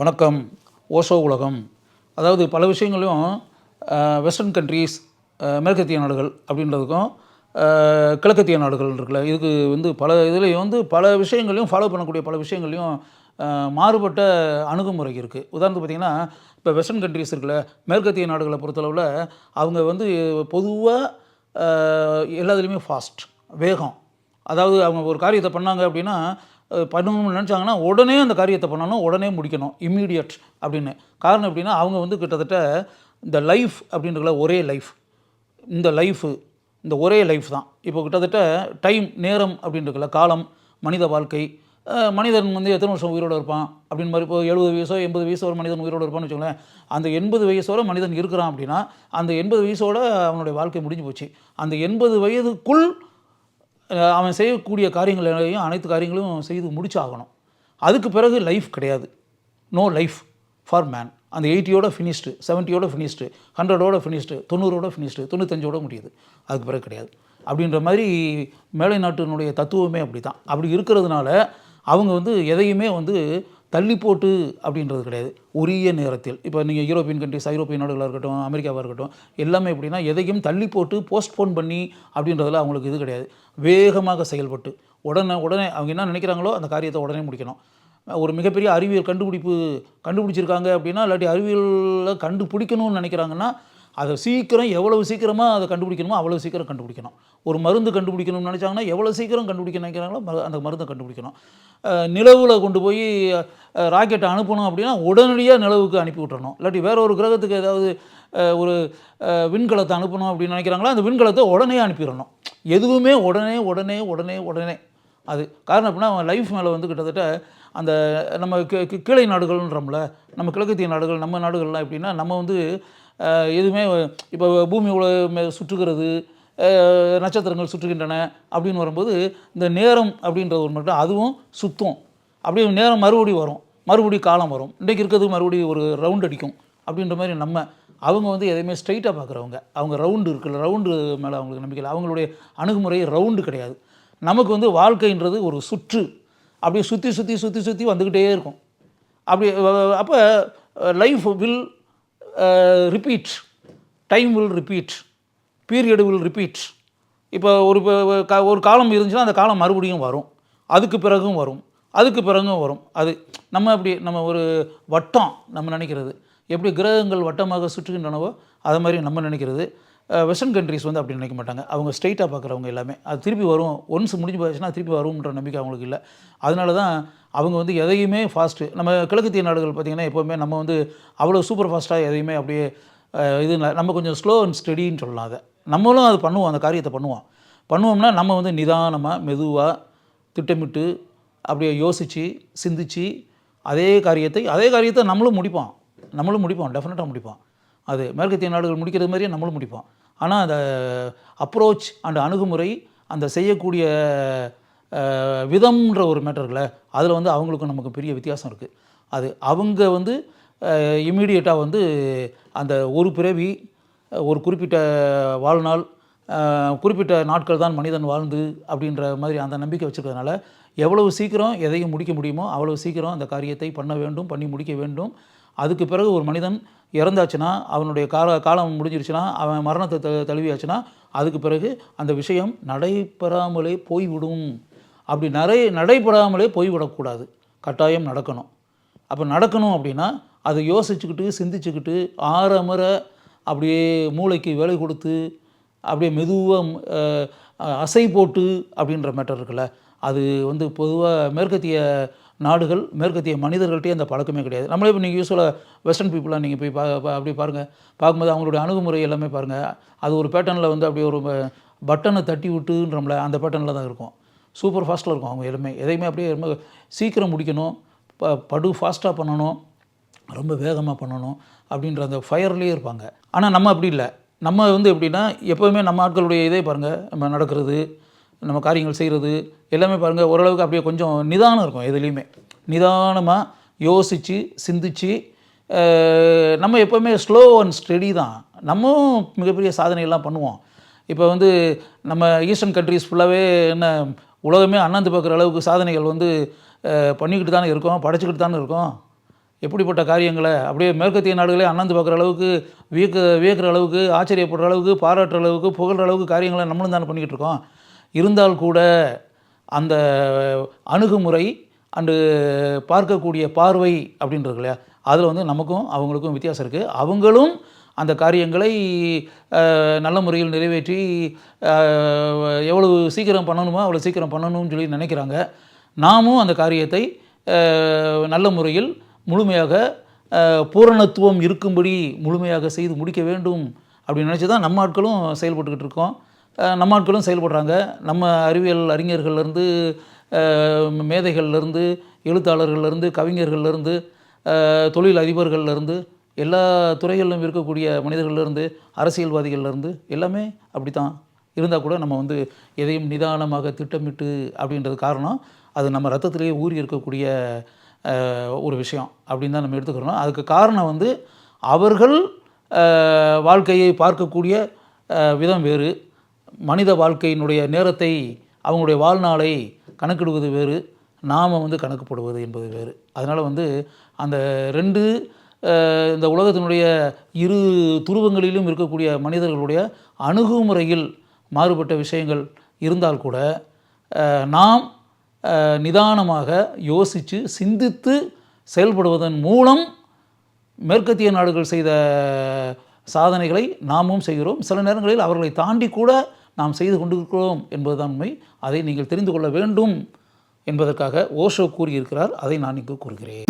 வணக்கம். ஓஷோ உலகம். அதாவது பல விஷயங்களையும் வெஸ்டர்ன் கண்ட்ரீஸ், மேற்கத்திய நாடுகள் அப்படின்றதுக்கும் கிழக்கத்திய நாடுகள் இருக்குல்ல, இதுக்கு பல இதுலேயும் பல விஷயங்களையும் ஃபாலோ பண்ணக்கூடிய பல விஷயங்களையும் மாறுபட்ட அணுகுமுறை இருக்குது. உதாரணத்துக்கு பார்த்திங்கன்னா, இப்போ வெஸ்டர்ன் கண்ட்ரீஸ் இருக்குல்ல, மேற்கத்திய நாடுகளை பொறுத்தளவில் அவங்க பொதுவாக எல்லாத்துலேயுமே ஃபாஸ்ட், வேகம். அதாவது அவங்க ஒரு காரியத்தை பண்ணாங்க அப்படின்னா, பண்ணணும்னு நினச்சாங்கன்னா உடனே அந்த காரியத்தை பண்ணணும், உடனே முடிக்கணும், இம்மீடியட் அப்படின்னு. காரணம் எப்படின்னா, அவங்க கிட்டத்தட்ட இந்த லைஃப் அப்படின்றதுல ஒரே லைஃப், இந்த ஒரே லைஃப் தான். இப்போ கிட்டத்தட்ட டைம், நேரம் அப்படின்றதுல காலம், மனித வாழ்க்கை, மனிதன் எத்தனை வருஷம் உயிரோடு இருப்பான் அப்படின்னு மாதிரி. இப்போ 70 வயசோ 80 வயசோ ஒரு மனிதன் உயிரோடு இருப்பான்னு வச்சுக்கோங்களேன். அந்த 80 வயசோட மனிதன் இருக்கிறான் அப்படின்னா, அந்த 80 வயசோட அவனுடைய வாழ்க்கை முடிஞ்சு போச்சு. அந்த 80 வயதுக்குள் அவன் செய்யக்கூடிய காரியங்களையும் அனைத்து காரியங்களும் செய்து முடிச்சாகணும். அதுக்கு பிறகு லைஃப் கிடையாது. No life for man. அந்த 80யோட ஃபினிஷ்டு, 70யோட ஃபினிஷ்டு, 100ஓட ஃபினிஷ்டு, 90ஓட ஃபினிஷ்டு, 95ஓட முடியுது. அதுக்கு பிறகு கிடையாது அப்படின்ற மாதிரி மேலை நாட்டினுடைய தத்துவமே அப்படி தான். அப்படி இருக்கிறதுனால அவங்க எதையுமே தள்ளி போட்டு அப்படின்றது கிடையாது. உரிய நேரத்தில், இப்போ நீங்கள் யூரோப்பியன் கண்ட்ரிஸ், ஐரோப்பிய நாடுகளாக இருக்கட்டும், அமெரிக்காவாக இருக்கட்டும், எல்லாமே எப்படின்னா எதையும் தள்ளி போட்டு போஸ்ட்போன் பண்ணி அப்படின்றதுல அவங்களுக்கு இது கிடையாது. வேகமாக செயல்பட்டு உடனே அவங்க என்ன நினைக்கிறாங்களோ அந்த காரியத்தை உடனே முடிக்கணும். ஒரு மிகப்பெரிய அறிவியல் கண்டுபிடிச்சிருக்காங்க அப்படின்னா, இல்லாட்டி அறிவியலில் கண்டுபிடிக்கணும்னு நினைக்கிறாங்கன்னா, அதை எவ்வளவு சீக்கிரமாக அதை கண்டுபிடிக்கணுமோ அவ்வளோ சீக்கிரம் கண்டுபிடிக்கணும். ஒரு மருந்து கண்டுபிடிக்கணும்னு நினச்சாங்கன்னா எவ்வளோ சீக்கிரம் கண்டுபிடிக்க நினைக்கிறாங்களோ அந்த மருந்தை கண்டுபிடிக்கணும். நிலவில் கொண்டு போய் ராக்கெட்டை அனுப்பணும் அப்படின்னா உடனடியாக நிலவுக்கு அனுப்பி விட்டுறணும். இல்லாட்டி வேற ஒரு கிரகத்துக்கு ஏதாவது ஒரு விண்கலத்தை அனுப்பணும் அப்படின்னு நினைக்கிறாங்களா, அந்த விண்கலத்தை உடனே அனுப்பிடணும். எதுவுமே உடனே. அது காரணம் அப்படின்னா அவன் லைஃப் மேலே கிட்டத்தட்ட அந்த நம்ம கீழை நாடுகள்ன்றோம்ல, நம்ம கிழக்கத்திய நாடுகள், நம்ம நாடுகள்லாம் எப்படின்னா, நம்ம எதுவுமே இப்போ பூமி சுற்றுகிறது, நட்சத்திரங்கள் சுற்றுகின்றன அப்படின்னு வரும்போது இந்த நேரம் அப்படின்ற ஒரு மட்டும் அதுவும் சுத்தம். அப்படியே நேரம் மறுபடியும் காலம் வரும், இன்றைக்கு இருக்கிறது மறுபடியும் ஒரு ரவுண்ட் அடிக்கும் அப்படின்ற மாதிரி. அவங்க எதையுமே ஸ்ட்ரைட்டாக பார்க்குறவங்க. அவங்க ரவுண்டு மேலே அவங்களுக்கு நம்பிக்கை இல்லை. அவங்களுடைய அணுகுமுறை ரவுண்டு கிடையாது. நமக்கு வாழ்க்கைன்றது ஒரு சுற்று, அப்படியே சுற்றி வந்துக்கிட்டே இருக்கும். அப்போ life will repeat, time will repeat, period will repeat. இப்போ ஒரு காலம் இருந்துச்சுன்னா அந்த காலம் மறுபடியும் வரும், அதுக்கு பிறகும் வரும். அது நம்ம ஒரு வட்டம் நம்ம நினைக்கிறது. எப்படி கிரகங்கள் வட்டமாக சுற்றுகின்றனவோ அதை மாதிரி நம்ம நினைக்கிறது. வெஸ்டர்ன் கண்ட்ரிஸ் அப்படி நினைக்க மாட்டாங்க. அவங்க ஸ்ட்ரைட்டாக பார்க்குறவங்க எல்லாமே. அது திருப்பி வரும், ஒன்ஸ் முடிஞ்சு போச்சுன்னா திருப்பி வரும்ன்ற நம்பிக்கை அவங்களுக்கு இல்லை. அதனால தான் அவங்க எதையுமே ஃபாஸ்ட்டு. நம்ம கிழக்கத்திய நாடுகள் பார்த்திங்கன்னா எப்போவுமே நம்ம அவ்வளோ சூப்பர் ஃபாஸ்ட்டாக எதையுமே அப்படியே இது நம்ம கொஞ்சம் ஸ்லோ அண்ட் ஸ்டடின்னு சொல்லலாம். அதை நம்மளும் அது பண்ணுவோம், அந்த காரியத்தை பண்ணுவோம்னா நம்ம நிதானமாக மெதுவாக திட்டமிட்டு அப்படியே யோசித்து சிந்தித்து அதே காரியத்தை நம்மளும் முடிப்போம், டெஃபினட்டாக முடிப்போம். அது மேற்கத்திய நாடுகள் முடிக்கிறது மாதிரியே நம்மளும் முடிப்போம். ஆனால் அந்த அப்ரோச் அண்ட் அணுகுமுறை, அந்த செய்யக்கூடிய விதம்ன்ற ஒரு மேட்டரில் அதில் அவங்களுக்கும் நமக்கு பெரிய வித்தியாசம் இருக்குது. அது அவங்க இம்மீடியட்டாக அந்த ஒரு பிறவி, ஒரு குறிப்பிட்ட வாழ்நாள், குறிப்பிட்ட நாட்கள் தான் மனிதன் வாழ்ந்து அப்படின்ற மாதிரி அந்த நம்பிக்கை வச்சுருக்கிறதுனால எவ்வளவு சீக்கிரம் எதையும் முடிக்க முடியுமோ அவ்வளவு சீக்கிரம் அந்த காரியத்தை பண்ணி முடிக்க வேண்டும். அதுக்கு பிறகு ஒரு மனிதன் இறந்தாச்சுன்னா, அவனுடைய காலம் முடிஞ்சிருச்சுன்னா, அவன் மரணத்தை தழுவியாச்சுன்னா, அதுக்கு பிறகு அந்த விஷயம் நடைபெறாமலே போய்விடும். அப்படி நடைபெறாமலே போய்விடக்கூடாது, கட்டாயம் நடக்கணும். அப்போ நடக்கணும் அப்படின்னா அதை யோசிச்சுக்கிட்டு சிந்திச்சுக்கிட்டு ஆறமர அப்படியே மூளைக்கு வேலை கொடுத்து அப்படியே மெதுவாக அசை போட்டு அப்படின்ற மேட்டர் இருக்குல்ல, அது பொதுவாக மேற்கத்திய நாடுகள், மேற்கத்திய மனிதர்கள்ட்டே அந்த பழக்கமே கிடையாது. நம்மளே இப்போ நீங்கள் யூஸ்வலாக வெஸ்டர்ன் பீப்புளாக நீங்கள் போய் அப்படி பார்க்கும்போது அவங்களுடைய அணுகுமுறை எல்லாமே பாருங்கள். அது ஒரு பேட்டர்னில் அப்படியே ஒரு பட்டனை தட்டி விட்டுன்றோம்ல, அந்த பேட்டர்னில் தான் இருக்கும். சூப்பர் ஃபாஸ்ட்டில் இருக்கும். அவங்க எதையுமே அப்படியே ரொம்ப சீக்கிரம் முடிக்கணும், படு ஃபாஸ்ட்டாக பண்ணணும், ரொம்ப வேகமாக பண்ணணும் அப்படின்ற அந்த ஃபயர்லேயே இருப்பாங்க. ஆனால் நம்ம அப்படி இல்லை. நம்ம எப்படின்னா எப்போவுமே நம்ம ஆட்களுடைய இதே பாருங்கள், நம்ம நடக்கிறது, நம்ம காரியங்கள் செய்கிறது எல்லாமே பாருங்கள், ஓரளவுக்கு அப்படியே கொஞ்சம் நிதானம் இருக்கும். எதுலேயுமே நிதானமாக யோசித்து சிந்தித்து நம்ம எப்போவுமே ஸ்லோ அண்ட் ஸ்டெடி தான். நம்மளும் மிகப்பெரிய சாதனைகள்லாம் பண்ணுவோம். இப்போ நம்ம ஈஸ்டர்ன் கண்ட்ரிஸ் ஃபுல்லாகவே என்ன உலகமே அண்ணாந்து பார்க்குற அளவுக்கு சாதனைகள் பண்ணிக்கிட்டு தானே இருக்கோம், படைச்சிக்கிட்டு தானே இருக்கோம். எப்படிப்பட்ட காரியங்களை அப்படியே மேற்கத்திய நாடுகளே அண்ணாந்து பார்க்குற அளவுக்கு வியக்கிற அளவுக்கு, ஆச்சரியப்படுற அளவுக்கு, பாராட்டுற அளவுக்கு, புகழ்கிற அளவுக்கு காரியங்களை நம்மளும் தானே பண்ணிக்கிட்டு இருக்கோம். இருந்தால் கூட அந்த அணுகுமுறை அண்டு பார்க்கக்கூடிய பார்வை அப்படின்றது இல்லையா, அதில் வந்து நமக்கும் அவங்களுக்கும் வித்தியாசம் இருக்குது. அவங்களும் அந்த காரியங்களை நல்ல முறையில் நிறைவேற்றி எவ்வளவு சீக்கிரம் பண்ணணுமோ அவ்வளோ சீக்கிரம் பண்ணணும்னு சொல்லி நினைக்கிறாங்க. நாமும் அந்த காரியத்தை நல்ல முறையில் முழுமையாக பூரணத்துவம் இருக்கும்படி முழுமையாக செய்து முடிக்க வேண்டும் அப்படின்னு நினச்சி தான் நம்ம ஆட்களும் செயல்பட்டுக்கிட்டு இருக்கோம். நம்ம ஆட்களும் செயல்படுறாங்க. நம்ம அறிவியல் அறிஞர்கள்லேருந்து, மேதைகள்லேருந்து, எழுத்தாளர்கள்லேருந்து, கவிஞர்கள்லேருந்து, தொழில் அதிபர்கள்லேருந்து, எல்லா துறைகளிலும் இருக்கக்கூடிய மனிதர்கள்லேருந்து, அரசியல்வாதிகள்லேருந்து எல்லாமே அப்படி தான் இருந்தால் கூட நம்ம வந்து எதையும் நிதானமாக திட்டமிட்டு அப்படின்றது காரணம் அது நம்ம ரத்தத்திலேயே ஊறி இருக்கக்கூடிய ஒரு விஷயம் அப்படின்னு தான் நம்ம எடுத்துக்கிறோம். அதுக்கு காரணம் வந்து அவர்கள் வாழ்க்கையை பார்க்கக்கூடிய விதம் வேறு, மனித வாழ்க்கையினுடைய நேரத்தை அவங்களுடைய வாழ்நாளை கணக்கிடுவது வேறு, நாம் வந்து கணக்குப்படுவது என்பது வேறு. அதனால் வந்து அந்த ரெண்டு இந்த உலகத்தினுடைய இரு துருவங்களிலும் இருக்கக்கூடிய மனிதர்களுடைய அணுகுமுறையில் மாறுபட்ட விஷயங்கள் இருந்தால் கூட நாம் நிதானமாக யோசித்து சிந்தித்து செயல்படுவதன் மூலம் மேற்கத்திய நாடுகள் செய்த சாதனைகளை நாமும் செய்கிறோம். சில நேரங்களில் அவர்களை தாண்டி கூட நாம் செய்து கொண்டிருக்கிறோம் என்பதுதான் உண்மை. அதை நீங்கள் தெரிந்து கொள்ள வேண்டும் என்பதற்காக ஓஷோ கூறியிருக்கிறார். அதை நான் இங்கு கூறுகிறேன்.